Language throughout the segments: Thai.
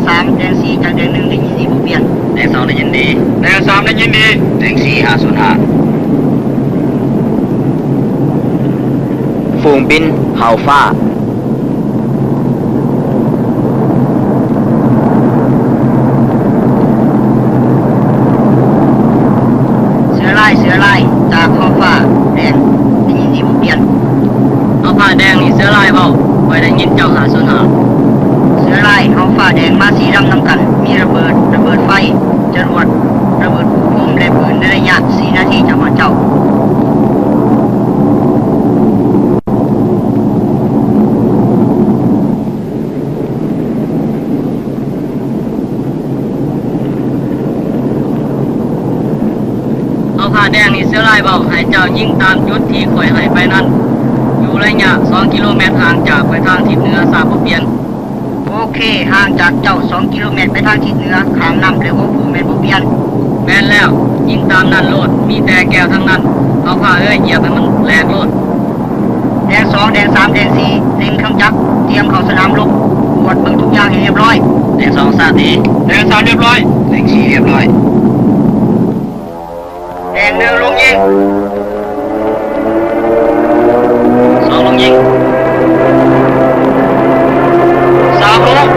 3แดง4จากแดง1ได้ยินดีบ่เปลี่ยนแดง2ได้ยินดีแดง3ได้ยินดีแดง4 505ฝูงบินเห่าฟ้าเสือลายจากเห่าฟ้าแดงได้ยินดีบ่เปลี่ยนเห่าฟ้าแดงนี่เสือลายเว้าไว้ได้ยินเจ้า505เสือลายเห่าฟ้าแดงมาสีดำนำกันมีระเบิดไฟจรวดระเบิดภูมิภูมิและปืนในระยะ4นาทีจากหัวเจ้าเห่าฟ้าแดงนี่เสือลายเว้าให้เจ้ายิงตามจุดที่ข่อยให้ไปนั่นอยู่ระยะ2กิโลเมตรห่างจากไปทางทิศเหนือทราบบ่เปลี่ยนโอเคห่างจากเจ้า2กิโลเมตรไปทางทิศเหนือข้างน้ำและหัวภูมิแม่นบ่เปลี่ยนแม่นแล้วยิงตามนั้นโลดมีแต่แก้วทั้งนั้นเอาผ้าเหยียบให้มันแหลกโลดแดง2แดง3แดง4เล็งเครื่องจักรเตรียมเข้าสนามรบตรวจเบิ่งทุกอย่างให้เรียบร้อยแดง2 3ดีแดง3เรียบร้อยแดง4เรียบร้อยแดง1ลงยิง2ลงยิง3ลง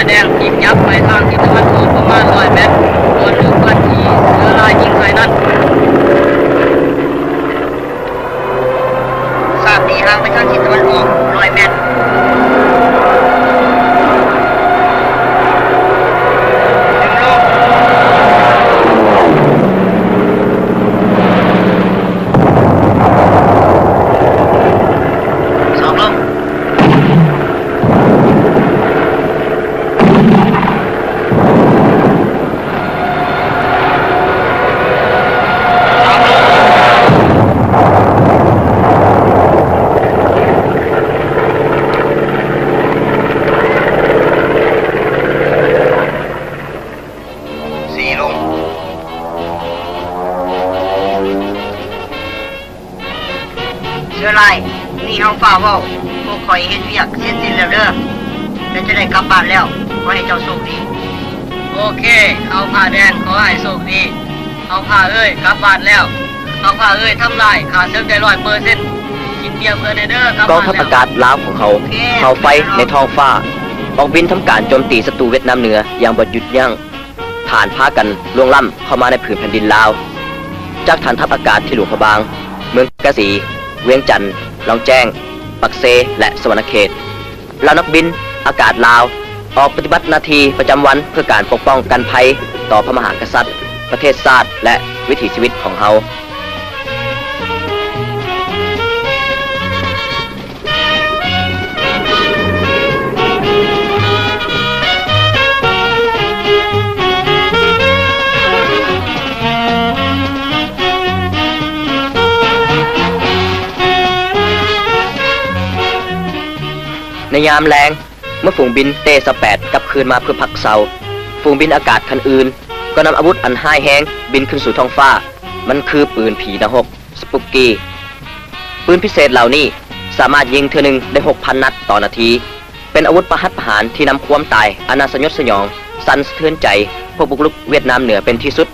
แดงยิงยับไปทางทิศตะวันออกประมาณ100 เมตรโดนลูกปืนที่เสือลายยิงใส่นั่นทราบดีห่างไปทางทิศตะวันออก100 เมตรเสือลายนี่เฮาฟ้าเว้าพวกข่อยเฮ็ดเวียกเสร็จสิ้นแล้วเด้อและจะได้กลับบ้านแล้วขอให้เจ้าโชคดีโอเคเอาผ้าแดงขอให้โชคดีเอาผ้ากลับบ้านแล้วเอาผ้าทำลายขาดเส้นใจ100%กินเบียร์เพื่อเด้อกองทัพอากาศลาวของเขาเผาไฟในท้องฟ้าออกบินทำการโจมตีศัตรูเวียดนามเหนืออย่างบ่หยุดยั้งฐานพากันล่วงล้ำเข้ามาในผืนแผ่นดินลาวจากฐานทัพอากาศที่หลวงพระบางเมืองกะสีเวียงจันทร์ลองแจ้งปักเซและสวรรณเขตเหล่านักบินอากาศลาวออกปฏิบัติหน้าที่ประจำวันเพื่อการปกป้องกันภัยต่อพระมหากษัตริย์ประเทศชาติและวิถีชีวิตของเฮาในยามแรงเมื่อฝูงบินเตส8กลับคืนมาเพื่อพักเสาฝูงบินอากาศคันอื่นก็นำอาวุธอันห้ายแห้งบินขึ้นสู่ท้องฟ้ามันคือปืนผีนรกสปุกกี้ปืนพิเศษเหล่านี้สามารถยิงเทื่อนึงได้ 6,000 นัดต่อนาทีเป็นอาวุธประหัตประหารที่นำความตายอนาสยดสยองสั่นสะเทือนใจพวกบุกรุกเวียดนามเหนือเป็นที่สุด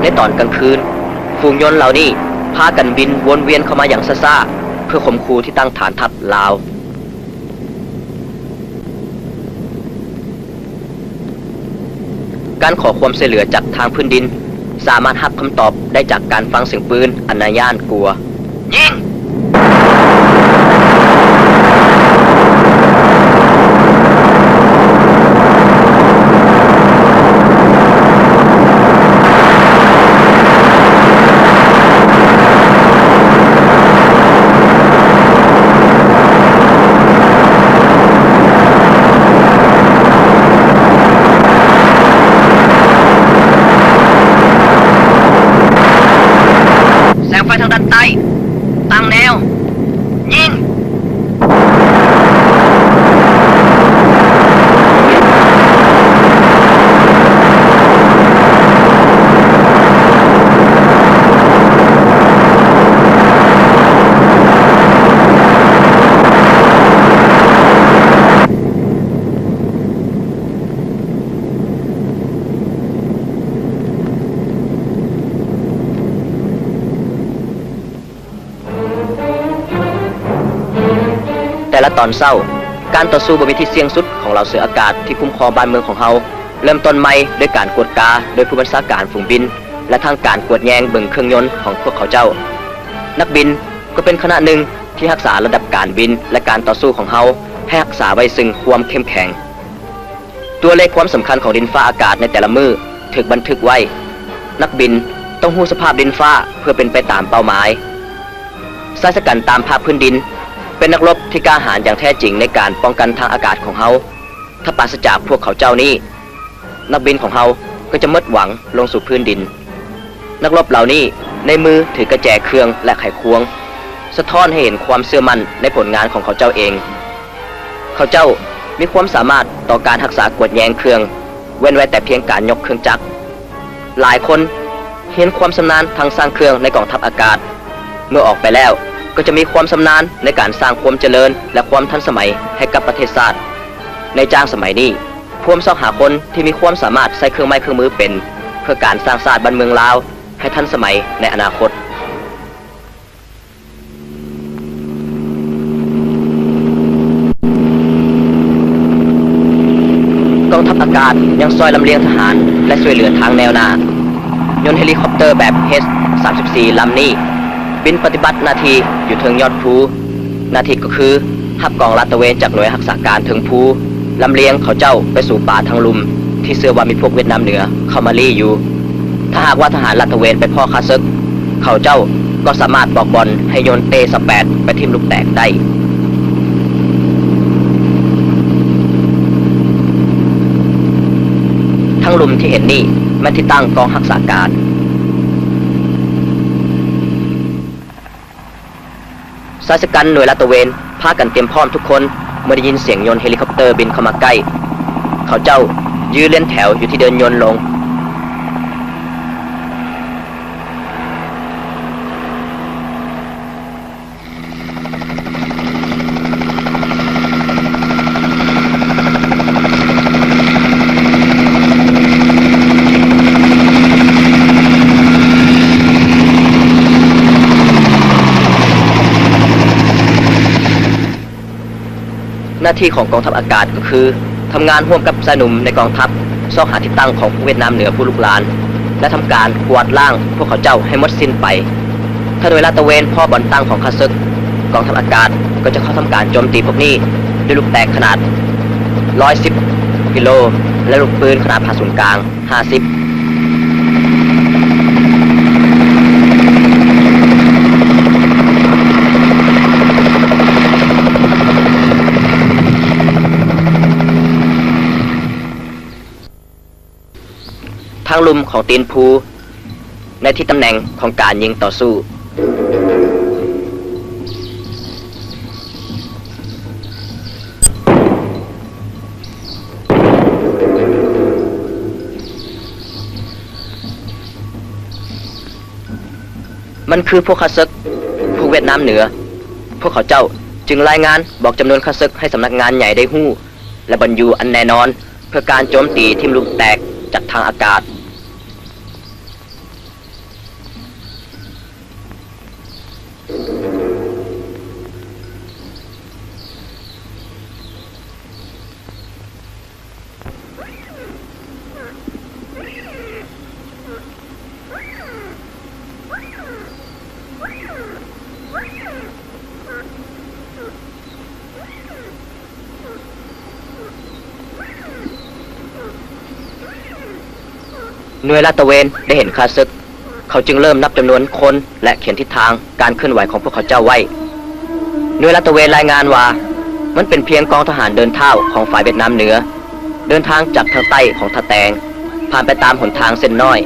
ในตอนกลางคืนฝูงยนต์เหล่านี้พากันบินวนเวียนเข้ามาอย่างซ่าๆเพื่อข่มขู่ที่ตั้งฐานทัพลาวการขอความช่วยเหลือจากทางพื้นดินสามารถรับคำตอบได้จากการฟังเสียงปืนอันน่าย่านกลัวยิง ทางด้านใต้ตั้งแนวยิงแต่ละตอนเศร้าการต่อสู้บนวิธีเสี่ยงสุดของเหล่าเสืออากาศที่คุ้มครองบ้านเมืองของเฮาเริ่มต้นใหม่ด้วยการกวดกาโดยผู้บัญชาการฝูงบินและทางการกวดแยงเบิ่งเครื่องยนต์ของพวกเขาเจ้านักบินก็เป็นคณะหนึ่งที่รักษาระดับการบินและการต่อสู้ของเฮาให้รักษาไว้ซึ่งความเข้มแข็งตัวเลขความสำคัญของดินฟ้าอากาศในแต่ละมื้อถูกบันทึกไว้นักบินต้องรู้สภาพดินฟ้าเพื่อเป็นไปตามเป้าหมายสายสกัดตามภาคพื้นดินเป็นนักรบที่กล้าหาญอย่างแท้จริงในการป้องกันทางอากาศของเฮาถ้าปราศจากพวกเขาเจ้านี้นักบินของเฮาก็จะหมดหวังลงสู่พื้นดินนักรบเหล่านี้ในมือถือกระแจเครื่องและไขควงสะท้อนให้เห็นความเชื่อมั่นในผลงานของเขาเจ้าเองเขาเจ้ามีความสามารถต่อการรักษากวดแยงเครื่องเว้นไว้แต่เพียงการยกเครื่องจักรหลายคนเห็นความชำนาญทางสร้างเครื่องในกองทัพอากาศเมื่อออกไปแล้วก็จะมีความชำนาญในการสร้างความเจริญและความทันสมัยให้กับประเทศชาติในจ้างสมัยนี้พวกซอกหาคนที่มีความสามารถใช้เครื่องไม้เครื่องมือเป็นเพื่อการสร้างชาติบ้านเมืองลาวให้ทันสมัยในอนาคตกองทัพอากาศยังซอยลำเลียงทหารและช่วยเหลือทางแนวหน้ายนต์เฮลิคอปเตอร์แบบ H-34 ลำนี้บินปฏิบัติหน้าที่อยู่เทิงยอดภูหน้าที่ก็คือหับกองลาดตระเวนจากหน่วยรักษาการเทิงภูลำเลียงเขาเจ้าไปสู่ป่าทางลุ่มที่เชื่อว่ามีพวกเวียดนามเหนือเข้ามาลี้อยู่ถ้าหากว่าทหารลาดตระเวนไปพ่อคาซึกเขาเจ้าก็สามารถบอกบอลให้โยนเต-18ไปทิ่มลูกแตกได้ทั้งลุ่มที่เห็นนี่แม่นที่ตั้งกองรักษาการสายสกัดหน่วยลาดตระเวนพากันเตรียมพร้อมทุกคนเมื่อได้ยินเสียงยนต์เฮลิคอปเตอร์บินเข้ามาใกล้เขาเจ้ายืนเล่นแถวอยู่ที่เดินยนต์ลงหน้าที่ของกองทัพอากาศก็คือทำงานร่วมกับชายหนุ่มในกองทัพซอกหาที่ตั้งของผู้เวียดนามเหนือผู้ลุกลานและทำการกวาดล้างพวกเขาเจ้าให้หมดสิ้นไปถ้าโดยลาดตระเวนพ่อบอลตั้งของข้าศึกกองทัพอากาศก็จะเข้าทำการโจมตีพวกนี้ด้วยลูกแตกขนาด110กิโลและลูกปืนขนาดผ่าศูนย์กลาง50ทางลุ่มของตีนภูในที่ตำแหน่งของการยิงต่อสู้มันคือพวกข้าศึกพวกเวียดนามเหนือพวกเขาเจ้าจึงรายงานบอกจำนวนข้าศึกให้สำนักงานใหญ่ได้ฮู้และบรรยูอันแน่นอนเพื่อการโจมตีทิ่มลูกแตกจากทางอากาศหน่วยลาดตระเวนได้เห็นข้าศึกเขาจึงเริ่มนับจำนวนคนและเขียนทิศทางการเคลื่อนไหวของพวกเขาเจ้าไว้หน่วยลาดตระเวนรายงานว่ามันเป็นเพียงกองทหารเดินเท้าของฝ่ายเวียดนามเหนือเดินทางจากทางใต้ของทะแตงผ่านไปตามหนทางเส้นน้อย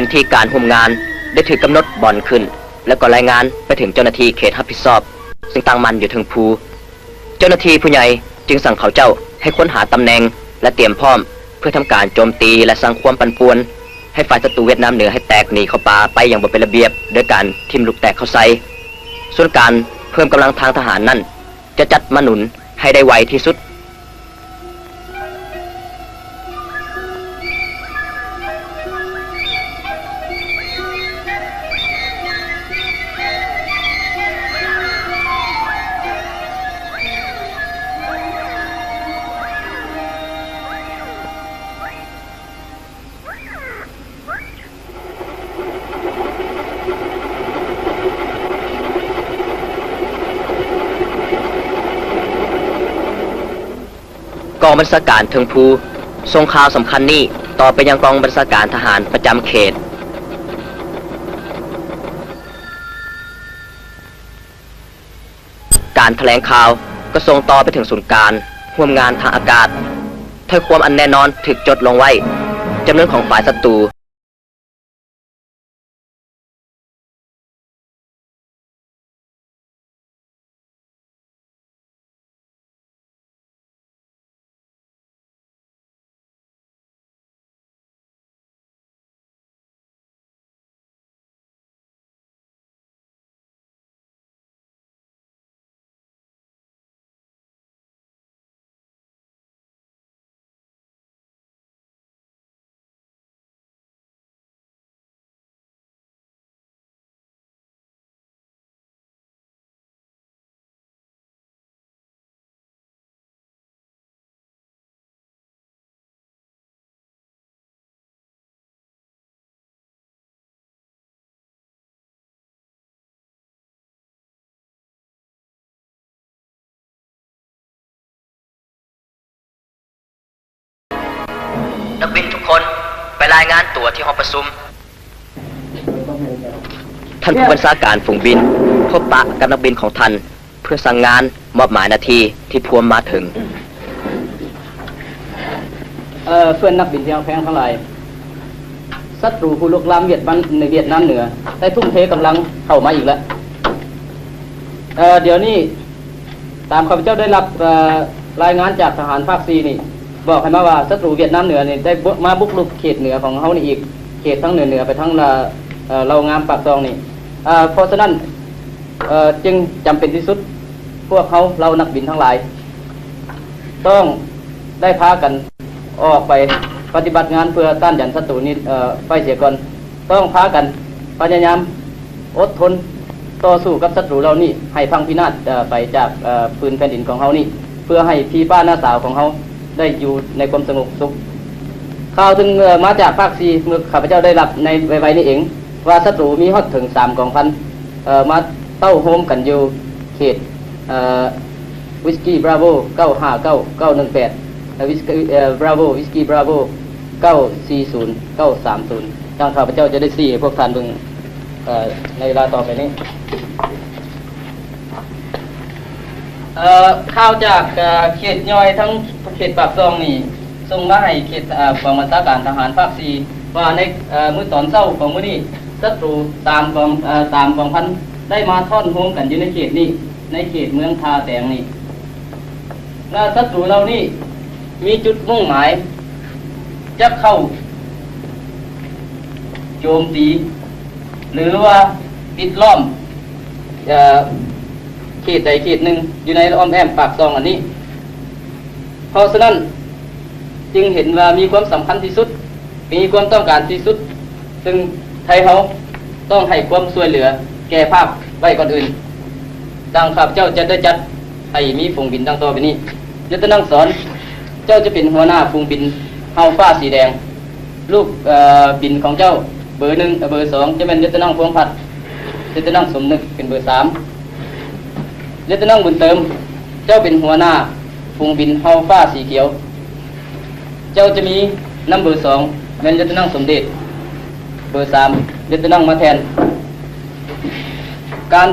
นที่การร่วมงานได้ถือกำหนดบ่อนขึ้น แล้วก็รายงานไปถึงเจ้าหน้าที่เขตรับผิดชอบ ซึ่งตั้งมันอยู่ถึงภูเจ้าหน้าที่ผู้ใหญ่จึงสั่งเขาเจ้าให้ค้นหาตำแหน่งและเตรียมพร้อมเพื่อทำการโจมตีและสร้างความปั่นป่วนให้ฝ่ายศัตรูเวียดนามเหนือให้แตกหนีเข้าป่าไปอย่างบ่เป็นระเบียบโดยการทิ่มลูกแตกเข้าใส่ส่วนการเพิ่มกำลังทางทหารนั้นจะจัดมาหนุนให้ได้ไวที่สุดกองบัญชาการเทิงภูส่งข่าวสำคัญนี้ต่อไปยังกองบัญชาการทหารประจำเขตการแถลงข่าวก็ส่งต่อไปถึงศูนย์การร่วมงานทางอากาศถ้อยความอันแน่นอนถูกจดลงไว้จำนวนของฝ่ายศัตรูนักบินทุกคนไปรายงานตัวที่ห้องประชุมท่านผู้บัญชาการฝูงบินพบปะกับนักบินของท่านเพื่อสั่งงานมอบหมายหน้าที่ที่พวมมาถึงเพื่อนนักบินที่เอาแพงทั้งหลายศัตรูผู้ลุกล้ำเวียดนามเหนือได้ทุ่มเทกำลังเข้ามาอีกแล้วเดี๋ยวนี้ตามข้าพเจ้าได้รับรายงานจากทหารภาค4นี่บอกให้มาว่าศัตรูเวียดนามเหนือนี่ได้มาบุกรุกเขตเหนือของเฮานี่อีกเขตทั้งเหนือไปทั้งเรางามปากซองนี่เพราะฉะนั้นจึงจำเป็นที่สุดพวกเรานักบินทั้งหลายต้องได้พากันออกไปปฏิบัติงานเพื่อต้านยันศัตรูนี้ไปเสียก่อนต้องพากันพยายามอดทนต่อสู้กับศัตรูเรานี่ให้พังพินาศไปจากพื้นแผ่นดินของเฮานี่เพื่อให้พี่ป้าน้าสาวของเฮาได้อยู่ในความสงบสุขข่าวถึงมาจากภาค4เมื่อข้าพเจ้าได้รับในไวๆนี้เองว่าศัตรูมีฮอดถึง3กองพันมาเต้าโฮมกันอยู่เขตวิสกี้บราโว959 918วิสกี้บราโววิสกี้บราโว940 930ทางข้าพเจ้าจะได้ให้พวกท่านเบิ่งในเวลาต่อไปนี้ข่าวจากเขตย่อยทั้งเขตปากซองนี่ส่งมาให้เขตกองบัญชาการทหารภาค4ว่าในมื้อตอนเช้าของมื้อนี้ศัตรูตามกองพันได้มาท่อนโฮมกันอยู่ในเขตนี้ในเขตเมืองทาแตงนี่ศัตรูเรานี่มีจุดมุ่งหมายจะเข้าโจมตีหรือว่าปิดล้อมเขตใดเขตหนึ่งอยู่ในอ้อมแอมปากซองอันนี้เพราะฉะนั้นจึงเห็นว่ามีความสำคัญที่สุดมีความต้องการที่สุดซึ่งไทยเขาต้องให้ความช่วยเหลือแก่ภาคไว้ก่อนอื่นดังข้าพเจ้าจะได้จัดให้มีฝูงบินดังต่อไปนี้ยศนั่งสอนเจ้าจะเป็นหัวหน้าฝูงบินเฮาฟ้าสีแดงลูกบินของเจ้าเบอร์1เบอร์2จะเป็นยศนั่งพวงพัดยศนั่งสมนึกเป็นเบอร์3ยศนั่งบุญเติมเจ้าเป็นหัวหน้าฝูงบินเฮาฟ้าสีเขียวเจ้าจะมีน้ำเบอร์2เป็นยศนั่งสมเด็จเบอร์3ยศนั่งมาแทนการ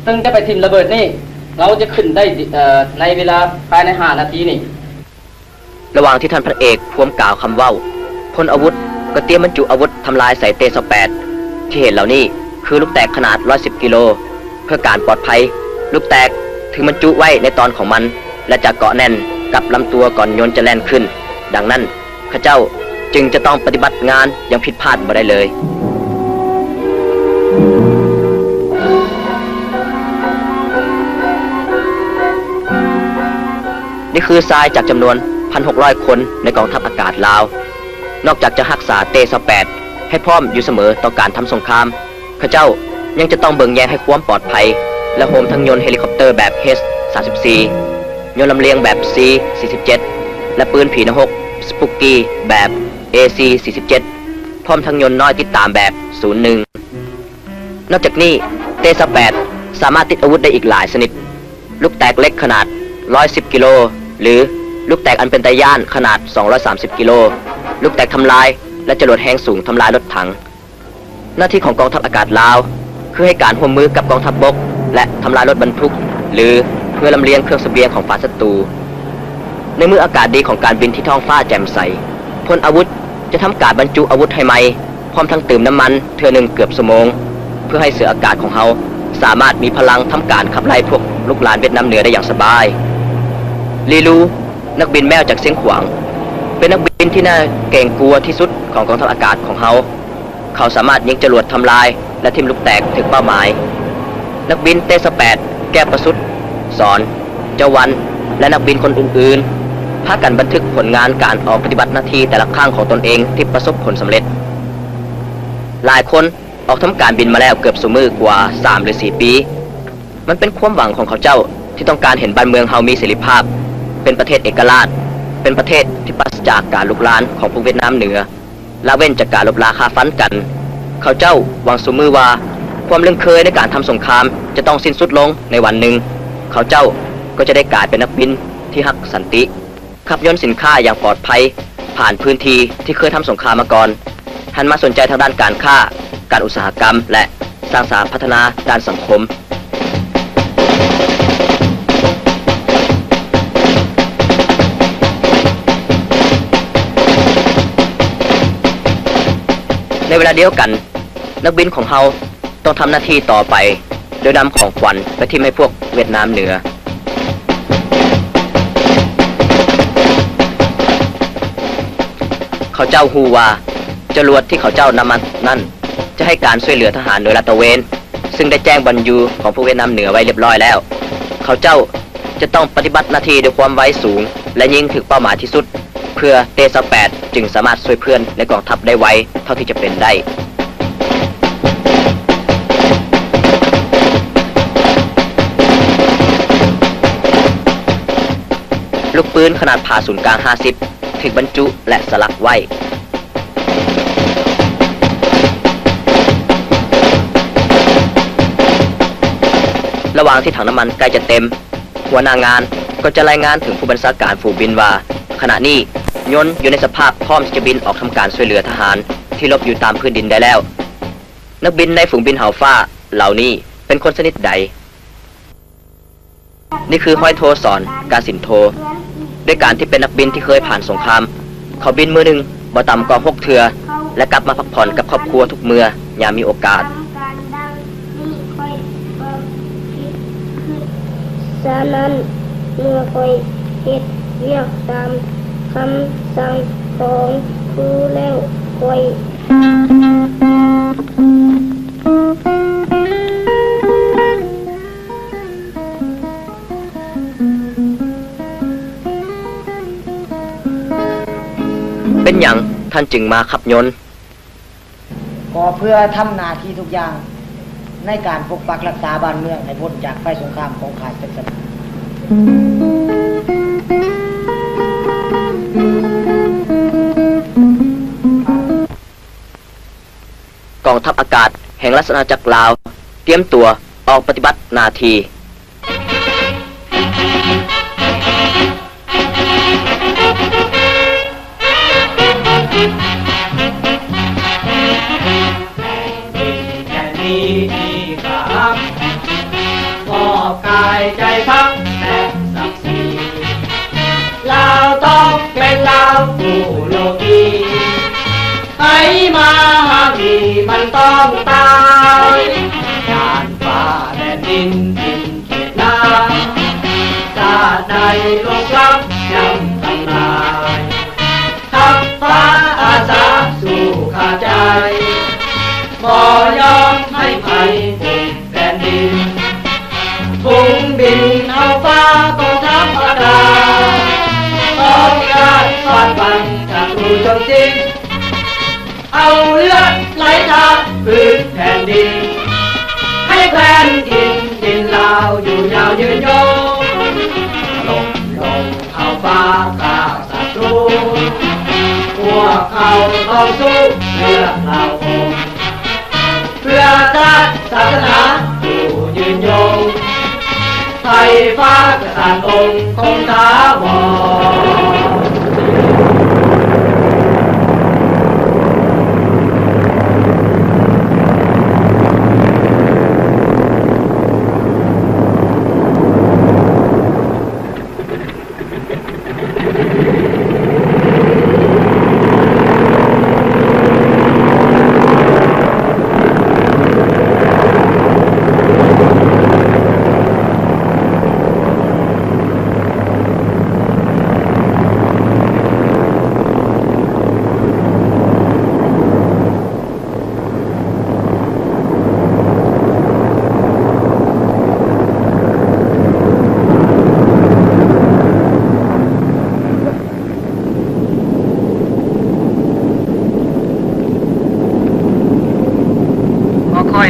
ซึ่งจะไปทิมระเบิดนี่เราจะขึ้นได้ในเวลาภายใน5 นาทีนี่ระหว่างที่ท่านพระเอกพวมกล่าวคำเว้าพลอาวุธ ก็เตรียมบรรจุอาวุธทำลายใส่เต28ที่เห็นเหล่านี้คือลูกแตกขนาด110กิโลเพื่อการปลอดภัยลูกแตกถึงบรรจุไว้ในตอนของมันและจะเกาะแน่นกับลำตัวก่อนยนต์จะแล่นขึ้นดังนั้นข้าเจ้าจึงจะต้องปฏิบัติงานอย่างผิดพลาดบ่ได้เลยนี่คือทรายจากจำนวน 1,600 คนในกองทัพอากาศลาวนอกจากจะรักษาเต28ให้พร้อมอยู่เสมอต่อการทำสงครามข้าเจ้ายังจะต้องเบิ่งแยงให้ความปลอดภัยและโฮมทั้งยนต์เฮลิคอปเตอร์แบบ H-34 ยนต์ลำเลียงแบบ C-47 และปืนผีนรกสปุกกี้แบบ AC-47 พร้อมทั้งยนต์น้อยติดตามแบบ 01 นอกจากนี้เต38สามารถติดอาวุธได้อีกหลายชนิดลูกแตกเล็กขนาด110กิโลหรือลูกแตกอันเป็นตาย่านขนาด230กิโลลูกแตกทำลายและจรวดแรงสูงทำลายรถถังหน้าที่ของกองทัพอากาศลาวคือให้การร่วมมือกับกองทัพบกและทำลายรถบรรทุกหรือเพื่อลำเลียงเครื่องเสบียงของฝ่ายศัตรูในเมื่ออากาศดีของการบินที่ท้องฟ้าแจ่มใสพลอาวุธจะทำการบรรจุอาวุธให้ใหม่พร้อมทั้งเติมน้ำมันเทื่อหนึ่งเกือบชั่วโมงเพื่อให้เสืออากาศของเขาสามารถมีพลังทำการขับไล่พวกลูกหลานเวียดนามเหนือได้อย่างสบายลีลูนักบินแมวจากเสียงขวางเป็นนักบินที่น่าเกรงกลัวที่สุดของกองทัพอากาศของเขาสามารถยิงจรวดทำลายและทิ่มลูกแตกถึงเป้าหมายนักบินเต38แก้วประสุทธิ์สอนเจ้าวันและนักบินคนอื่นๆพากันบันทึกผลงานการออกปฏิบัติหน้าที่แต่ละครั้งของตนเองที่ประสบผลสำเร็จหลายคนออกทำการบินมาแล้วเกือบสมือกว่า3 หรือ 4 ปีมันเป็นความหวังของเขาเจ้าที่ต้องการเห็นบ้านเมืองเฮามีเสรีภาพเป็นประเทศเอกราชเป็นประเทศที่ปราศจากการลุกลานของพวกเวียดนามเหนือละเว้นจากการลบราฆ่าฟันกันเขาเจ้าหวังสมือว่าความเลื่อนเคยในการทำสงครามจะต้องสิ้นสุดลงในวันหนึ่งเขาเจ้าก็จะได้กลายเป็นนักบินที่รักสันติขับยนต์สินค้าอย่างปลอดภัยผ่านพื้นที่ที่เคยทำสงครามมาก่อนหันมาสนใจทางด้านการค้าการอุตสาหกรรมและสร้างสรรค์พัฒนาด้านสังคมในเวลาเดียวกันนักบินของเฮาต้องทำหน้าที่ต่อไปโดยนำของขวัญไปทิ่มให้พวกเวียดนามเหนือเขาเจ้าฮู้ว่าจรวดที่เขาเจ้านำมานั่นจะให้การช่วยเหลือทหารโดยลาดตระเวนซึ่งได้แจ้งบรรยูของพวกเวียดนามเหนือไว้เรียบร้อยแล้วเขาเจ้าจะต้องปฏิบัติหน้าที่ด้วยความไวสูงและยิงถึงเป้าหมายที่สุดเพื่อเต38จึงสามารถช่วยเพื่อนในกองทัพได้ไวเท่าที่จะเป็นได้ลูกปืนขนาดผ่าศูนย์กลาง50ถึงบรรจุและสลักไว้ระหว่างที่ถังน้ำมันใกล้จะเต็มหัวหน้างานก็จะรายงานถึงผู้บัญชาการฝูงบินว่าขณะนี้ยนต์อยู่ในสภาพพร้อมที่จะบินออกทำการช่วยเหลือทหารที่หลบอยู่ตามพื้นดินได้แล้วนักบินในฝูงบินเห่าฟ้าเหล่านี้เป็นคนชนิดใดนี่คือห้อยโทสอนกาสินโทด้วยการที่เป็นนักบินที่เคยผ่านสงครามเขาบินมือหนึ่งบ่ต่ำกว่า6 เทื่อและกลับมาพักผ่อนกับครอบครัวทุกเมื่อยามมีโอกาสฉะนั้นเมื่อคอยเฮ็ดเวียกตามคำสั่งของครูแล้วคอยเป็นหยังท่านจึงมาขับยนต์ก็เพื่อทำหน้าที่ทุกอย่างในการปกปักรักษาบ้านเมืองให้พ้นจากไฟสงครามของข้าศึกศัตรูกองทัพอากาศแห่งราชอาณาจักรลาวเตรียมตัวออกปฏิบัติหน้าที่มอบกายใจพักและศักดิ์ศรีเราต้องเป็นดาวผู้โลกีให้ มันต้องตายยานฟ้าแดนดินดินเขตนาชาติใดลงรับยังทำลายทัพฟ้าอาสาสู้ขาดใจบ่ยอมให้ภัยบุกแผ่นดินพุ่งบินเอาฟ้ากองทัพอากาศต้องการฟาดฟันศัตรูโจมตีเอาเลือดไหลทางพื้นแผ่นดินให้แผ่นดินดินลาวอยู่ยาวยืนยงลงเอาฟ้าฆ่าศัตรูพวกเขาต้องสู้เพื่อเราเพื่อชาติศาสนาอยู่ยืนยงไทยฟ้ากษัตริย์องค์คงถาวร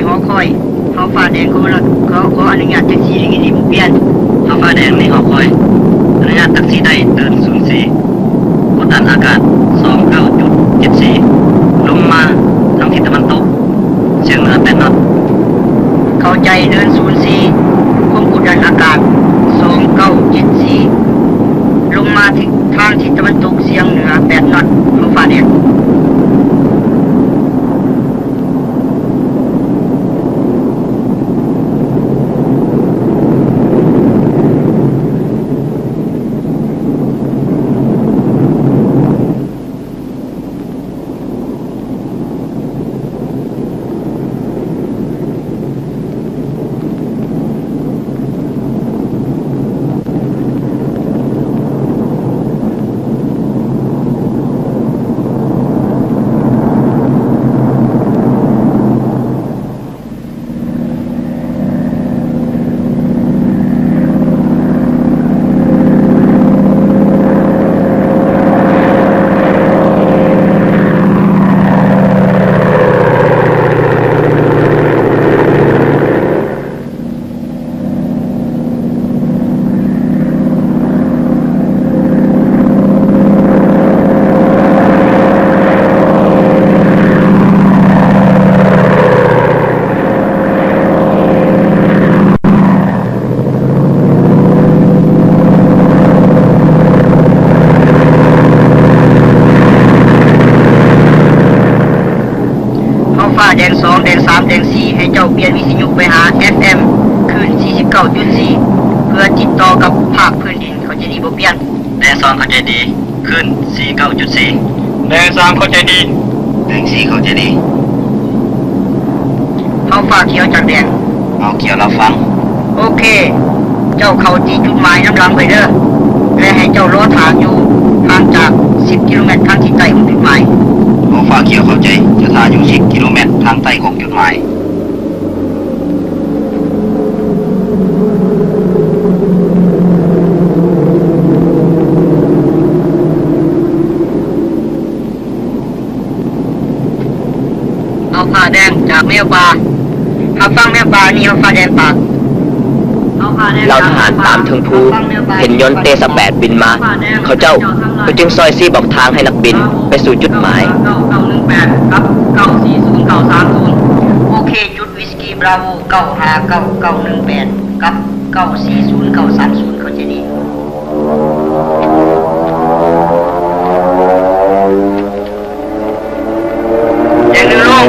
หอคอยเขาฟ้าแดงเขาขออนุญาตแท็กซี่ได้กี่บ่เปลี่ยนเขาฟ้าแดงนี่หอคอยอนุญาตแท็กซี่ได้เดิน04กดดันอากาศ 29.74 ลงมาทางทิศตะวันตกเฉียงเหนือ8 นอตเข้าใจเดิน04ความกดดันอากาศ 29.74 ลงมาทางทิศตะวันตกเฉียงเหนือ8 นอตเขาฟ้าแดงแดง2แดง3แดง4ให้เจ้าเปลี่ยนวิทยุไปหา FM คลื่น 49.4 เพื่อติดต่อกับภาคพื้นดินเขาจะดีบ่เปลี่ยนแดง2เข้าใจดีคลื่น 49.4 แดง3เข้าใจดีแดง4เข้าใจดีเขาฟ้าเขียวจากแดงเอาเขียวเราฟังโอเคเจ้าเข้าที่จุดหมายน้ำหลังไปเด้อและให้เจ้ารอทางอยู่ห่างจาก10 กิโลเมตรทางทิศใต้ของจุดหมายของฟ้าเขียวเข้าใจจะทาอยู่10 กิโลเมตรทางใต้ของจุดหมายเอาฟ้าแดงจากแมวป่าถ้าฟังแมวป่านี่เอาฟ้าแดงปากเราทหารตามถึงภูเห็นยนต์เตส8บินมาเขาเจ้าก็จึงซอยซี่บอกทางให้นักบินไปสู่จุดหมาย9118ครับ940930โอเคจุดวิสกี้บราโว959918กับ940930เขาจะดีแดงหนึ่งลง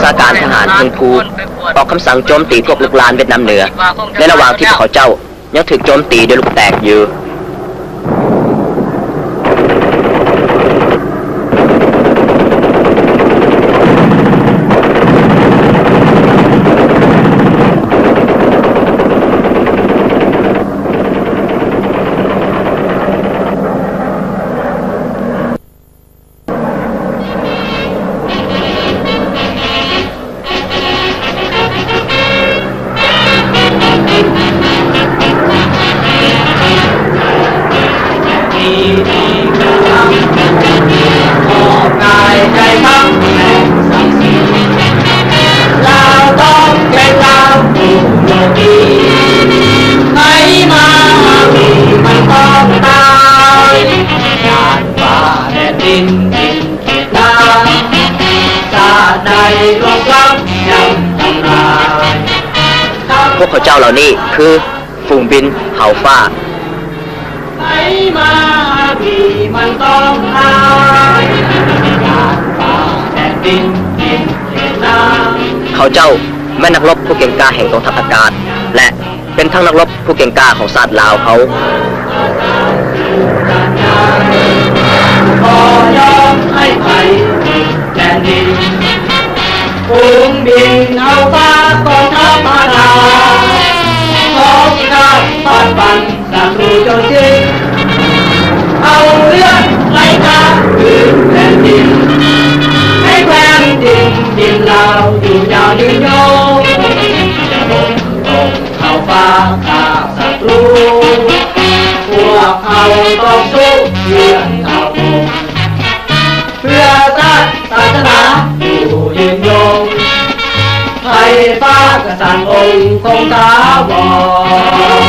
ชาการทหารทึงภูออกคำสั่งโจมตีพวกลูกหลานเวียดนามเหนือในระหว่างที่พวกเขาเจ้ายังถูกโจมตีด้วยลูกแตกอยู่พวกเขาเจ้าเหล่านี้คือฝูงบินเห่าฟ้ามาพี่มันต้องหายฟ้าแผ่นดินดินเขตน้ำเขาเจ้าแม่นักรบผู้เก่งกล้าแห่งกองทัพอากาศและเป็นทั้งนักรบผู้เก่งกล้าของชาติลาวเขาขอยอมให้ไปแผ่นดินฝูงบินเห่าฟ้ากองทัพอากาศขอพิฆาตตอนปันศัตรูจนสิ้นเอาเลือดไหลกาคืนแผ่นดินให้แผ่นดินดินเราอยู่ยาวยืนยงจะลงเข้าฟ้าฆ่าศัตรูพวกเขาต้องสู้เพื่อเอาเพื่อชาติศาสนาอยู่ยืนยงไทยฟ้ากษัตริย์องค์คงถาวร